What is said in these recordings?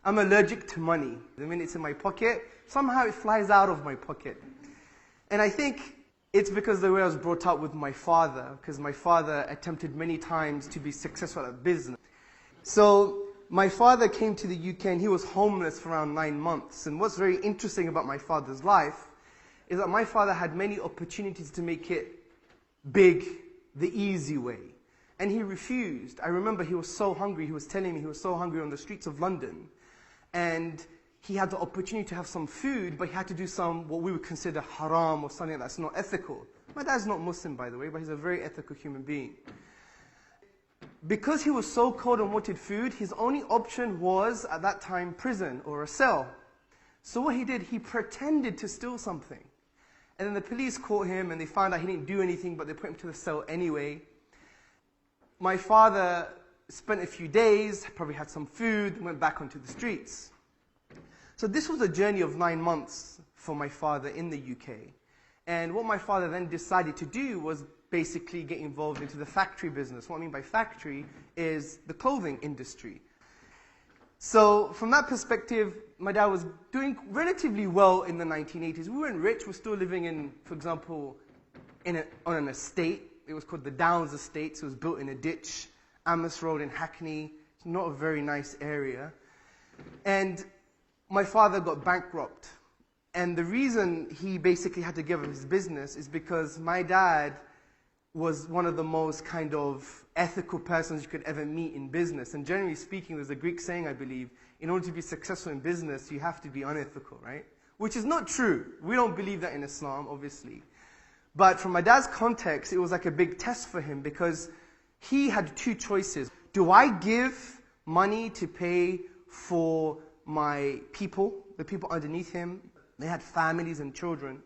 I'm allergic to money. The minute it's in my pocket, somehow it flies out of my pocket. And I think it's because the way I was brought up with my father, because my father attempted many times to be successful at business. So my father came to the UK and he was homeless for around 9 months. And what's very interesting about my father's life is that my father had many opportunities to make it big the easy way. And he refused. I remember he was so hungry. He was telling me he was so hungry on the streets of London. And he had the opportunity to have some food, but he had to do some, what we would consider haram or something that's not ethical. My dad's not Muslim, by the way, but he's a very ethical human being. Because he was so cold and wanted food, his only option was, at that time, prison or a cell. So what he did, he pretended to steal something. And then the police caught him and they found out he didn't do anything, but they put him to the cell anyway. My father spent a few days, probably had some food, went back onto the streets. So this was a journey of 9 months for my father in the UK. And what my father then decided to do was basically get involved into the factory business. What I mean by factory is the clothing industry. So from that perspective, my dad was doing relatively well in the 1980s. We weren't rich. We're still living in, for example, on an estate. It was called the Downs Estate. So it was built in a ditch, Amos Road in Hackney. It's not a very nice area. And my father got bankrupt. And the reason he basically had to give up his business is because my dad was one of the most kind of ethical persons you could ever meet in business. And generally speaking, there's a Greek saying, I believe, in order to be successful in business, you have to be unethical, right? Which is not true. We don't believe that in Islam, obviously. But from my dad's context, it was like a big test for him because he had two choices. Do I give money to pay for my people, the people underneath him? They had families and children.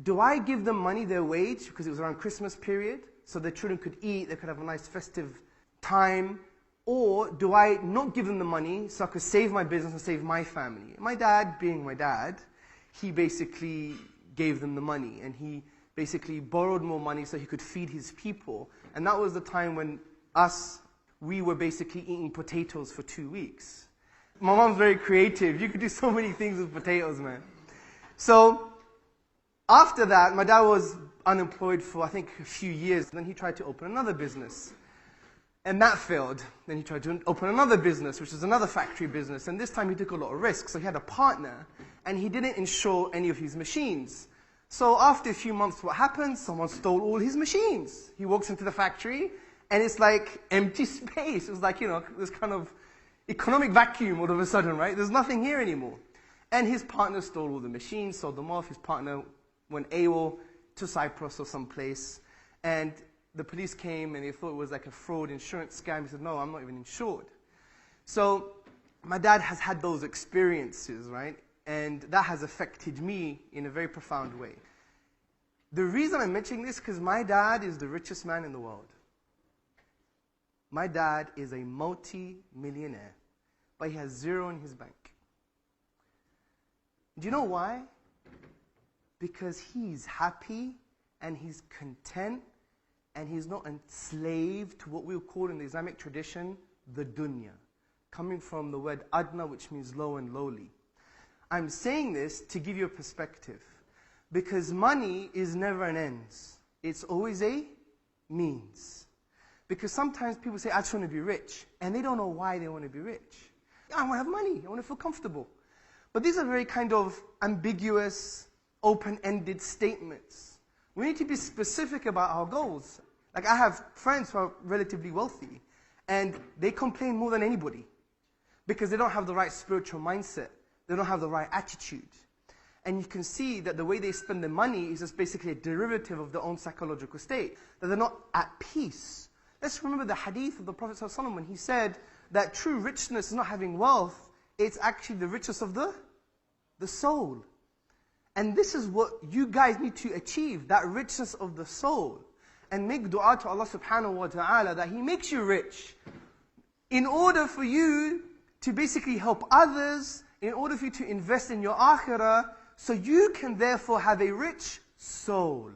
Do I give them money, their wage, because it was around Christmas period, so their children could eat, they could have a nice festive time? Or do I not give them the money so I could save my business and save my family? My dad, being my dad, he basically gave them the money. And he basically borrowed more money so he could feed his people. And that was the time when we were basically eating potatoes for 2 weeks. My mom's very creative. You could do so many things with potatoes, man. So after that, my dad was unemployed for, I think, a few years. Then he tried to open another business. And that failed. Then he tried to open another business, which is another factory business. And this time he took a lot of risks. So he had a partner, and he didn't insure any of his machines. So after a few months, what happened? Someone stole all his machines. He walks into the factory, and it's like empty space. It was like, this kind of economic vacuum all of a sudden, right? There's nothing here anymore. And his partner stole all the machines, sold them off. His partner went AWOL to Cyprus or someplace. And the police came and they thought it was like a fraud insurance scam. He said, no, I'm not even insured. So my dad has had those experiences, right? And that has affected me in a very profound way. The reason I'm mentioning this is because my dad is the richest man in the world. My dad is a multi-millionaire, but he has zero in his bank. Do you know why? Because he's happy and he's content and he's not enslaved to what we would call in the Islamic tradition, the dunya, coming from the word adna, which means low and lowly. I'm saying this to give you a perspective, because money is never an end. It's always a means. Because sometimes people say, I just want to be rich, and they don't know why they want to be rich. I want to have money, I want to feel comfortable. But these are very kind of ambiguous, open-ended statements. We need to be specific about our goals. Like I have friends who are relatively wealthy, and they complain more than anybody because they don't have the right spiritual mindset. They don't have the right attitude. And you can see that the way they spend their money is just basically a derivative of their own psychological state, that they're not at peace. Let's remember the hadith of the Prophet ﷺ when he said that true richness is not having wealth, it's actually the richness of the soul. And this is what you guys need to achieve, that richness of the soul. And make dua to Allah subhanahu wa ta'ala that He makes you rich in order for you to basically help others, in order for you to invest in your akhirah, so you can therefore have a rich soul.